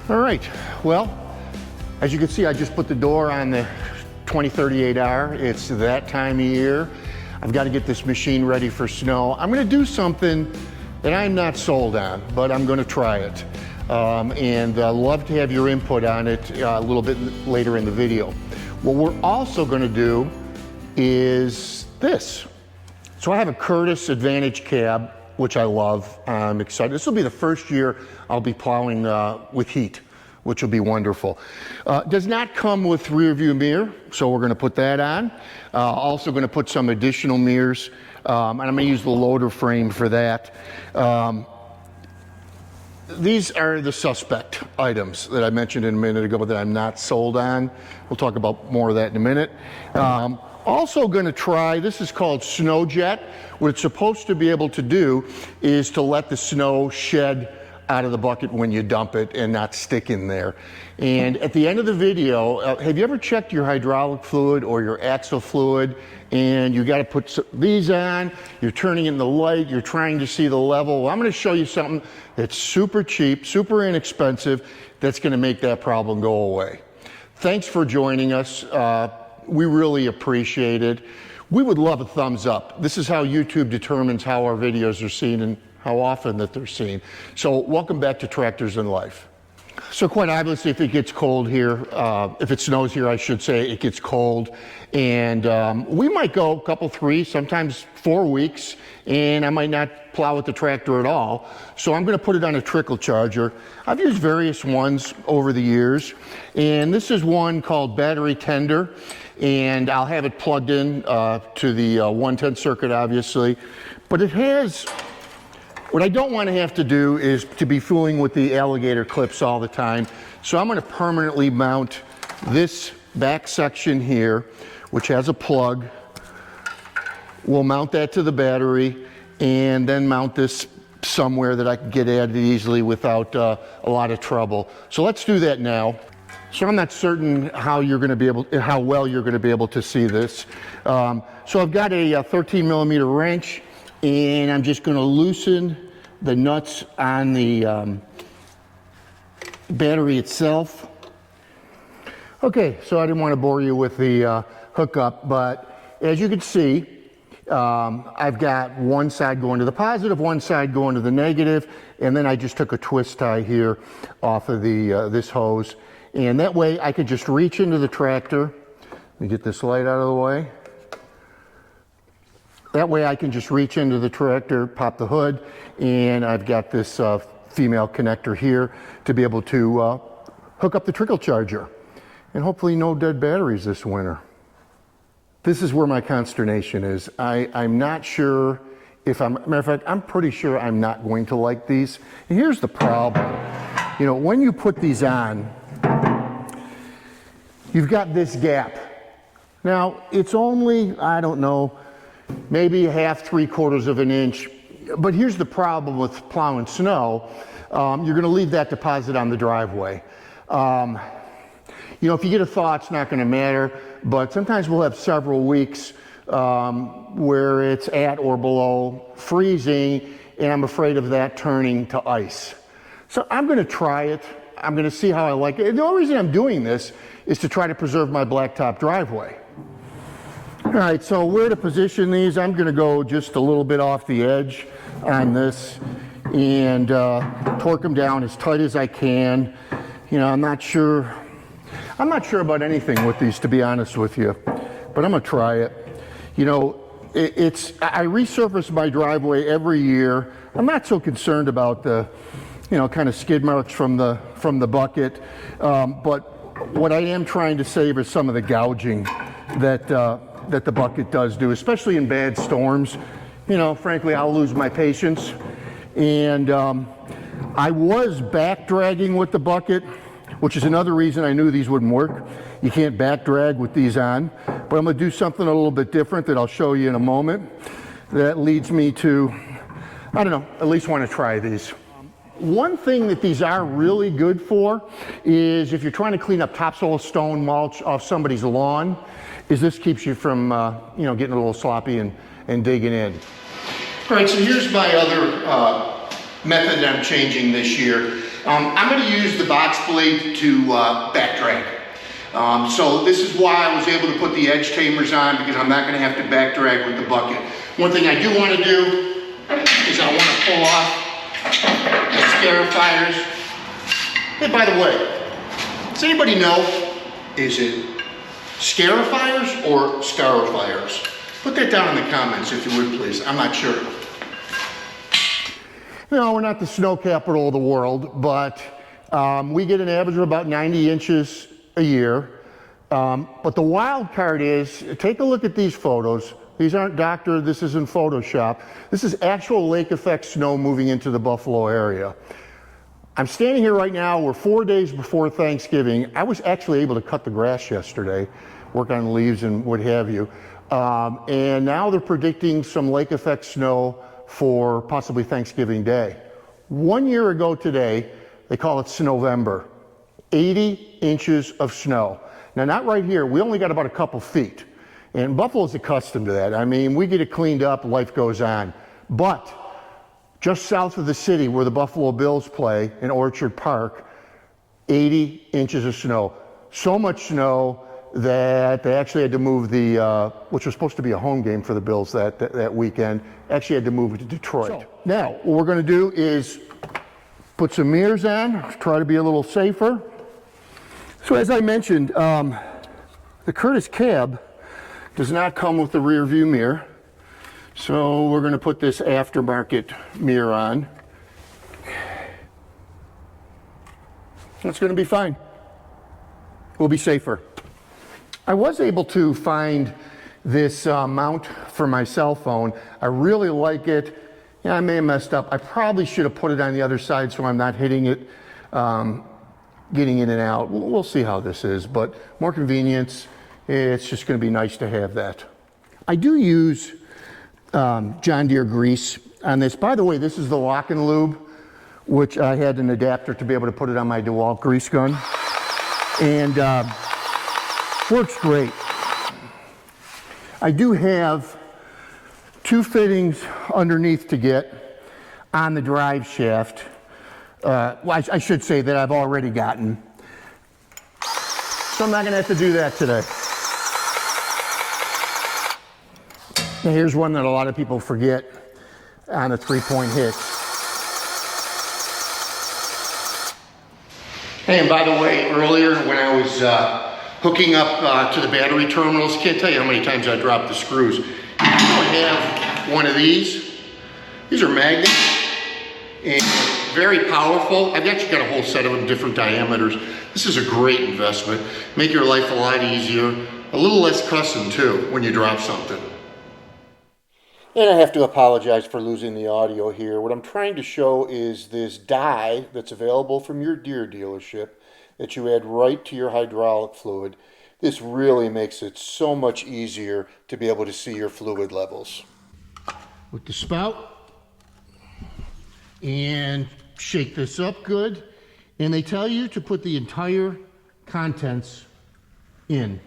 All right, well, as you can see, I just put the door on the 2038R. It's that time of year. I've got to get this machine ready for snow. I'm going to do something that I'm not sold on, but I'm going to try it. And I'd love to have your input on it a little bit later in the video. What we're also going to do is this. So I have a Curtis Advantage cab, which I love. I'm excited. This will be the first year I'll be plowing with heat, which will be wonderful. Does not come with rear view mirror, so we're going to put that on. Also going to put some additional mirrors, and I'm going to use the loader frame for that. These are the suspect items that I mentioned a minute ago that I'm not sold on. We'll talk about more of that in a minute. Also going to try, this is called Snow Jet. What it's supposed to be able to do is to let the snow shed out of the bucket when you dump it and not stick in there. And at the end of the video, have you ever checked your hydraulic fluid or your axle fluid and you got to put these on, you're turning in the light, you're trying to see the level? Well, I'm going to show you something that's super cheap, super inexpensive, that's going to make that problem go away. Thanks for joining us. We really appreciate it. We would love a thumbs up. This is how YouTube determines how our videos are seen and how often that they're seen. So welcome back to Tractors in Life. So quite obviously, if it gets cold here, if it snows here, I should say, it gets cold. And we might go a couple, 3, sometimes 4 weeks, and I might not plow with the tractor at all. So I'm going to put it on a trickle charger. I've used various ones over the years, and this is one called Battery Tender, and I'll have it plugged in to the 110 circuit, obviously. But it has, what I don't want to have to do is to be fooling with the alligator clips all the time. So I'm going to permanently mount this back section here, which has a plug. We'll mount that to the battery and then mount this somewhere that I can get at it easily without a lot of trouble. So let's do that now. So I'm not certain how you're going to be able, how well you're going to be able to see this. So I've got a 13 millimeter wrench, and I'm just going to loosen the nuts on the battery itself. Okay, so I didn't want to bore you with the hookup, but as you can see, I've got one side going to the positive, one side going to the negative, and then I just took a twist tie here off of the this hose, and that way I could just reach into the tractor. Let me get this light out of the way. That way I can just reach into the tractor, pop the hood, and I've got this female connector here to be able to hook up the trickle charger, and hopefully no dead batteries this winter. This is where my consternation is. I'm not sure if matter of fact, I'm pretty sure I'm not going to like these. And here's the problem. You know, when you put these on, you've got this gap. Now, it's only, I don't know, maybe 1/2, 3/4 of an inch. But here's the problem with plowing snow. You're gonna leave that deposit on the driveway. You know, if you get a thaw, it's not gonna matter, but sometimes we'll have several weeks where it's at or below freezing, and I'm afraid of that turning to ice. So I'm gonna try it. I'm gonna see how I like it. And the only reason I'm doing this is to try to preserve my blacktop driveway. All right, so where to position these, I'm gonna go just a little bit off the edge on this and torque them down as tight as I can. You know, I'm not sure about anything with these, to be honest with you, but I'm gonna try it. You know, I resurface my driveway every year. I'm not so concerned about the, you know, kind of skid marks from the bucket, but what I am trying to save is some of the gouging that the bucket does do, especially in bad storms. You know, frankly, I'll lose my patience. And I was back dragging with the bucket, which is another reason I knew these wouldn't work. You can't back drag with these on, but I'm gonna do something a little bit different that I'll show you in a moment. That leads me to, I don't know, at least want to try these. One thing that these are really good for is if you're trying to clean up topsoil, stone, mulch off somebody's lawn, is this keeps you from, you know, getting a little sloppy and digging in. All right, so here's my other method I'm changing this year. I'm going to use the box blade to back drag. So this is why I was able to put the edge tamers on, because I'm not going to have to back drag with the bucket. One thing I do want to do is I want to pull off the scarifiers. Hey, by the way, does anybody know, is it scarifiers or scarifiers? Put that down in the comments if you would, please. I'm not sure. You know, we're not the snow capital of the world, but we get an average of about 90 inches a year. But the wild card is, take a look at these photos. These aren't doctored, this isn't Photoshop. This is actual lake effect snow moving into the Buffalo area. I'm standing here right now, we're 4 days before Thanksgiving. I was actually able to cut the grass yesterday, work on leaves and what have you. And now they're predicting some lake effect snow for possibly Thanksgiving Day. 1 year ago today, they call it Snowvember. 80 inches of snow. Now, not right here, we only got about a couple feet. And Buffalo's accustomed to that. I mean, we get it cleaned up, life goes on. But just south of the city where the Buffalo Bills play in Orchard Park, 80 inches of snow. So much snow that they actually had to move the, which was supposed to be a home game for the Bills that weekend, actually had to move it to Detroit. So, now, what we're going to do is put some mirrors on, try to be a little safer. So as I mentioned, the Curtis cab does not come with the rear view mirror. So we're going to put this aftermarket mirror on. It's going to be fine. We'll be safer. I was able to find this mount for my cell phone. I really like it. Yeah, I may have messed up. I probably should have put it on the other side so I'm not hitting it, getting in and out. We'll see how this is, but more convenience. It's just going to be nice to have that. I do use John Deere grease on this. By the way, this is the lock and lube, which I had an adapter to be able to put it on my DeWalt grease gun, and works great. I do have two fittings underneath to get on the drive shaft. Well, I should say that I've already gotten. So I'm not going to have to do that today. Now here's one that a lot of people forget on a 3-point hitch. Hey, and by the way, earlier when I was hooking up to the battery terminals, can't tell you how many times I dropped the screws. If you don't have one of these are magnets and very powerful. I've actually got a whole set of them, different diameters. This is a great investment. Make your life a lot easier, a little less cussing too when you drop something. And I have to apologize for losing the audio here. What I'm trying to show is this dye that's available from your Deere dealership that you add right to your hydraulic fluid. This really makes it so much easier to be able to see your fluid levels. With the spout, and shake this up good. And they tell you to put the entire contents in.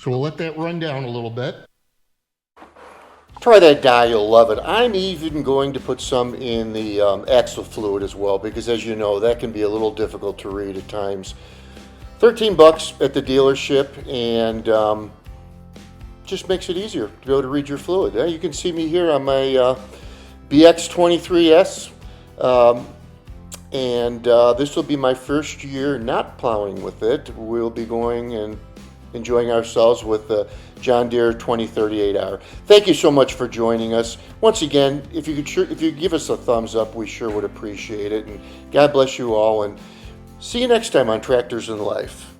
So we'll let that run down a little bit. Try that dye, you'll love it. I'm even going to put some in the axle fluid as well, because as you know, that can be a little difficult to read at times. $13 at the dealership, and just makes it easier to be able to read your fluid. Yeah, you can see me here on my BX23S, and this will be my first year not plowing with it. We'll be going and enjoying ourselves with the John Deere 2038R. Thank you so much for joining us. Once again, if you give us a thumbs up, we sure would appreciate it. And God bless you all, and see you next time on Tractors in Life.